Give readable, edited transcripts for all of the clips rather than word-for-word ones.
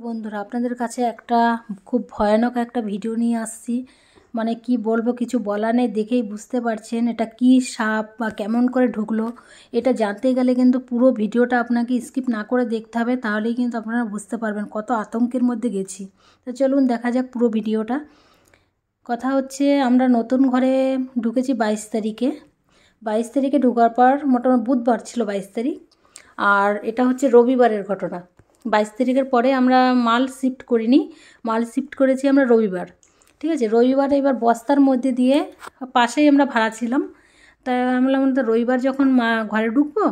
বন্ধুরা আপনাদের কাছে একটা খুব ভয়ানক একটা ভিডিও নিয়ে আসছি। মানে কি বলবো, কিছু বলার নেই, দেখেই বুঝতে পারছেন এটা কি সাপ বা কেমন করে ঢুকলো। এটা জানতে গেলে কিন্তু পুরো ভিডিওটা আপনাকে স্কিপ না করে দেখতে হবে, তাহলেই কিন্তু আপনারা বুঝতে পারবেন কত আতঙ্কের মধ্যে গেছি। তো চলুন দেখা যাক পুরো ভিডিওটা। কথা হচ্ছে, আমরা নতুন ঘরে ঢুকেছি 22 তারিখে। 22 তারিখে ঢোকার পর মোটামুটি বুধবার ছিল 22 তারিখ, আর এটা হচ্ছে রবিবারের ঘটনা। 22 তারিখের পরে আমরা মাল শিফট করিনি, মাল শিফট করেছি আমরা রবিবার। ঠিক আছে, রবিবার এবার বস্তার মধ্যে দিয়ে পাশেই আমরা ভাড়া ছিলাম। তাই আমি বললাম তো রবিবার যখন ঘরে ঢুকবো,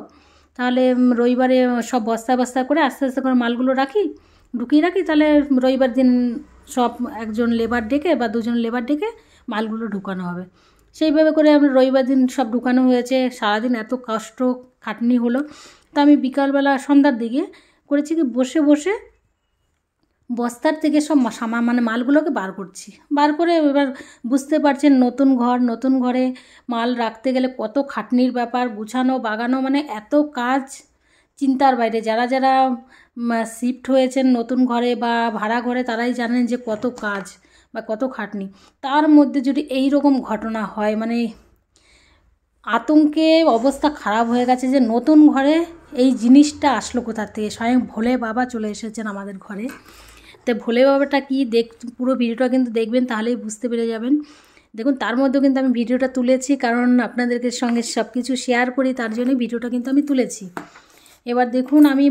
তাহলে রবিবারে সব বস্তা বস্তা করে আস্তে আস্তে করে মালগুলো ঢুকিয়ে রাখি, তাহলে রবিবার দিন সব একজন লেবার ডেকে বা দুজন লেবার ডেকে মালগুলো ঢুকানো হবে। সেইভাবে করে আমরা রবিবার দিন সব ঢুকানো হয়েছে। সারাদিন এত কষ্ট খাটনি হলো। তো আমি বিকালবেলা সন্ধ্যার দিকে করেছি কি, বসে বসে বস্তার থেকে সব মানে মালগুলোকে বার করছি। বার করে এবার বুঝতে পারছেন নতুন ঘর, নতুন ঘরে মাল রাখতে গেলে কত খাটনির ব্যাপার, গুছানো বাগানো, মানে এত কাজ চিন্তার বাইরে। যারা যারা শিফট হয়েছেন নতুন ঘরে বা ভাড়া ঘরে তারাই জানেন যে কত কাজ বা কত খাটনি। তার মধ্যে যদি এই রকম ঘটনা হয়, মানে আতঙ্কে অবস্থা খারাপ হয়ে গেছে যে নতুন ঘরে এই জিনিসটা আসলো কোথা থেকে। স্বয়ং ভোলে বাবা চলে এসেছেন আমাদের ঘরে। তো ভোলে বাবাটা কি পুরো ভিডিওটা কিন্তু দেখবেন, তাহলেই বুঝতে পেরে যাবেন। দেখুন, তার মধ্যেও কিন্তু আমি ভিডিওটা তুলেছি, কারণ আপনাদেরকে সঙ্গে সব কিছু শেয়ার করি, তার জন্যই ভিডিওটা কিন্তু আমি তুলেছি। এবার দেখুন, আমি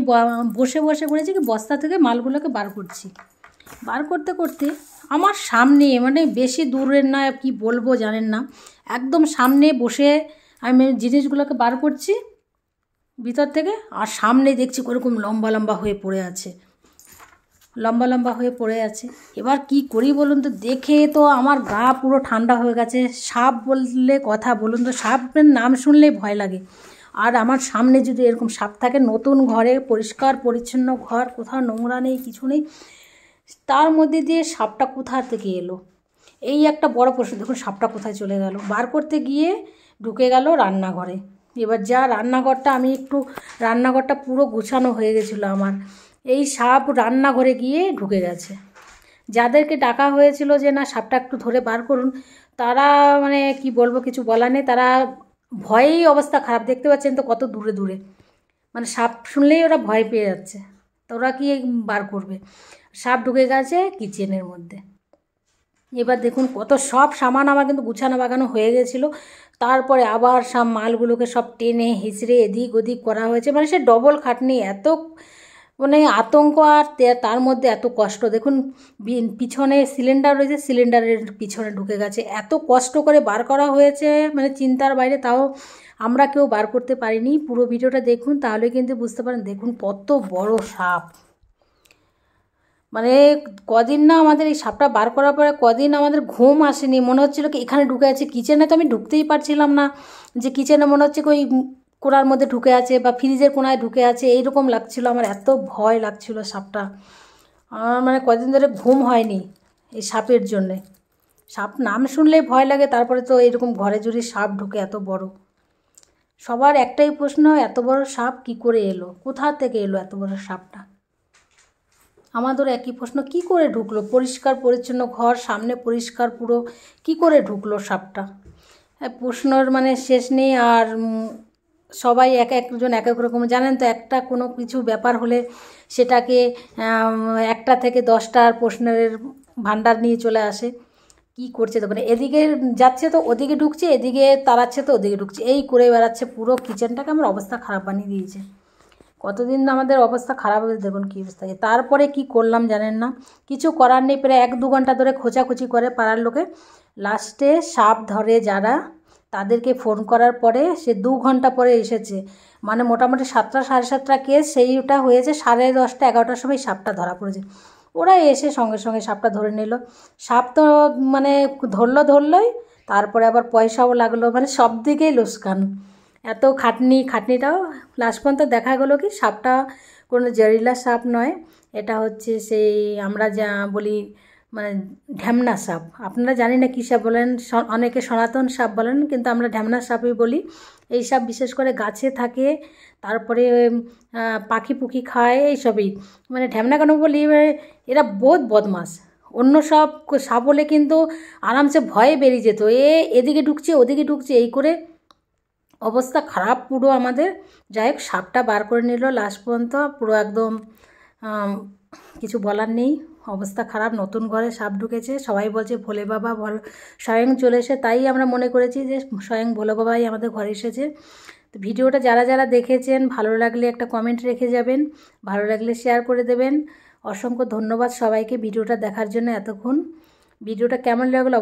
বসে বসে করেছি কি, বস্তা থেকে মালগুলোকে বার করছি। বার করতে করতে আমার সামনে, মানে বেশি দূরের না, কি বলবো জানেন না, একদম সামনে বসে আমি জিনিসগুলোকে বার করছি ভিতর থেকে, আর সামনে দেখছি ওরকম লম্বা লম্বা হয়ে পড়ে আছে, লম্বা লম্বা হয়ে পড়ে আছে। এবার কি করি বলুন তো, দেখে তো আমার গা পুরো ঠান্ডা হয়ে গেছে। সাপ বললে কথা, বলুন তো, সাপের নাম শুনলেই ভয় লাগে। আর আমার সামনে যদি এরকম সাপ থাকে, নতুন ঘরে পরিষ্কার পরিচ্ছন্ন ঘর, কোথাও নোংরা নেই, কিছু নেই, তার মধ্যে দিয়ে সাপটা কোথা থেকে এলো, এই একটা বড় প্রশ্ন। দেখুন সাপটা কোথায় চলে গেল, বার করতে গিয়ে ঢুকে গেল রান্নাঘরে। এবার যা রান্নাঘরটা, আমি একটু রান্নাঘরটা পুরো গুছানো হয়ে গেছিলো আমার, এই সাপ রান্নাঘরে গিয়ে ঢুকে গেছে। যাদেরকে ডাকা হয়েছিল যে না সাপটা একটু ধরে বার করুন, তারা মানে কি বলবো, কিছু বলার নেই, তারা ভয়েই অবস্থা খারাপ। দেখতে পাচ্ছেন তো কত দূরে দূরে, মানে সাপ শুনলেই ওরা ভয় পেয়ে যাচ্ছে। তো ওরা কি বার করবে, সাপ ঢুকে গেছে কিচেনের মধ্যে। এবার দেখুন কত সব সামান আমার কিন্তু গুছানো বাগানো হয়ে গেছিলো। তারপরে আবার সব মালগুলোকে সব টেনে হিঁচড়ে এদিক ওদিক করা হয়েছে, মানে সে ডবল খাটনি, এত মানে আতঙ্ক, আর তার মধ্যে এত কষ্ট। দেখুন পিছনে সিলিন্ডার রয়েছে, সিলিন্ডারের পিছনে ঢুকে গেছে, এত কষ্ট করে বার করা হয়েছে, মানে চিন্তার বাইরে। তাও আমরা কেউ বার করতে পারিনি। পুরো ভিডিওটা দেখুন, তাহলে কিন্তু বুঝতে পারেন। দেখুন কত বড় সাপ, মানে কদিন না আমাদের এই সাপটা বার করার পরে কদিন আমাদের ঘুম আসেনি। মনে হচ্ছিল কি এখানে ঢুকে আছে, কিচেনে তো আমি ঢুকতেই পারছিলাম না, যে কিচেনে মনে হচ্ছে ওই কোণার মধ্যে ঢুকে আছে বা ফ্রিজের কোণায় ঢুকে আছে, এইরকম লাগছিল আমার, এত ভয় লাগছিল সাপটা। আমার মানে কদিন ধরে ঘুম হয়নি এই সাপের জন্যে। সাপ নাম শুনলেই ভয় লাগে, তারপরে তো এইরকম ঘরে যদি সাপ ঢুকে এত বড়। সবার একটাই প্রশ্ন, এত বড় সাপ কি করে এলো, কোথা থেকে এলো এত বড় সাপটা। আমাদের একই প্রশ্ন, কি করে ঢুকলো, পরিষ্কার পরিচ্ছন্ন ঘর, সামনে পরিষ্কার পুরো, কি করে ঢুকলো সাপটা। প্রশ্নর মানে শেষ নেই। আর সবাই এক একজন এক এক রকম, জানেন তো, একটা কোনো কিছু ব্যাপার হলে সেটাকে একটা থেকে 10টার প্রশ্নের ভান্ডার নিয়ে চলে আসে। কি করছে দেখুন, এদিকে যাচ্ছে তো ওদিকে ঢুকছে, এদিকে তাড়াচ্ছে তো ওদিকে ঢুকছে, এই করে বেড়াচ্ছে। পুরো কিচেনটাকে আমার অবস্থা খারাপ বানিয়ে দিয়েছে। কতদিন আমাদের অবস্থা খারাপ হয়েছে, দেখুন কী অবস্থা। তারপরে কি করলাম জানেন না, কিছু করার নেই, প্রায় 1-2 ঘন্টা ধরে খোঁচাখুচি করে পাড়ার লোকে। লাস্টে সাপ ধরে যারা, তাদেরকে ফোন করার পরে সে 2 ঘন্টা পরে এসেছে। মানে মোটামুটি 7টা 7:30 কেস, সেইটা হয়েছে 10:30 11টার সময় সাপটা ধরা পড়েছে। ওরা এসে সঙ্গে সঙ্গে সাপটা ধরে নিল। সাপ তো মানে ধরলোই, তারপরে আবার পয়সাও লাগলো, মানে সব দিকেই লোকসান। এত খাটনিটাও লাস্ট পর্যন্ত দেখা গেলো কি সাপটা কোনো জেরিলা সাপ নয়, এটা হচ্ছে সেই আমরা যা বলি মানে ঢ্যামনা সাপ, আপনারা জানি না কী সাপ বলেন, অনেকে সনাতন সাপ বলেন, কিন্তু আমরা ঢ্যামনা সাপই বলি। এই সাপ বিশেষ করে গাছে থাকে, তারপরে পাখি পুখি খায়, এইসবই। মানে ঢ্যামনা কেন বলি, এরা বহুত বদমাস। অন্য সব সাপ হলে কিন্তু আরামসে ভয়ে বেরিয়ে যেত, এদিকে ঢুকছে ওদিকে ঢুকছে, এই করে অবস্থা খারাপ পুরো আমাদের। যাই হোক, সাপটা বার করে নিল লাস্ট পর্যন্ত, পুরো একদম কিছু বলার নেই, অবস্থা খারাপ। নতুন ঘরে সাপ ঢুকেছে, সবাই বলছে ভোলে বাবা স্বয়ং চলে এসে, তাই আমরা মনে করেছি যে স্বয়ং ভোলে বাবাই আমাদের ঘরে এসেছে। তো ভিডিওটা যারা যারা দেখেছেন, ভালো লাগলে একটা কমেন্ট রেখে যাবেন, ভালো লাগলে শেয়ার করে দেবেন। অসংখ্য ধন্যবাদ সবাইকে ভিডিওটা দেখার জন্য এতক্ষণ। ভিডিওটা কেমন লাগলো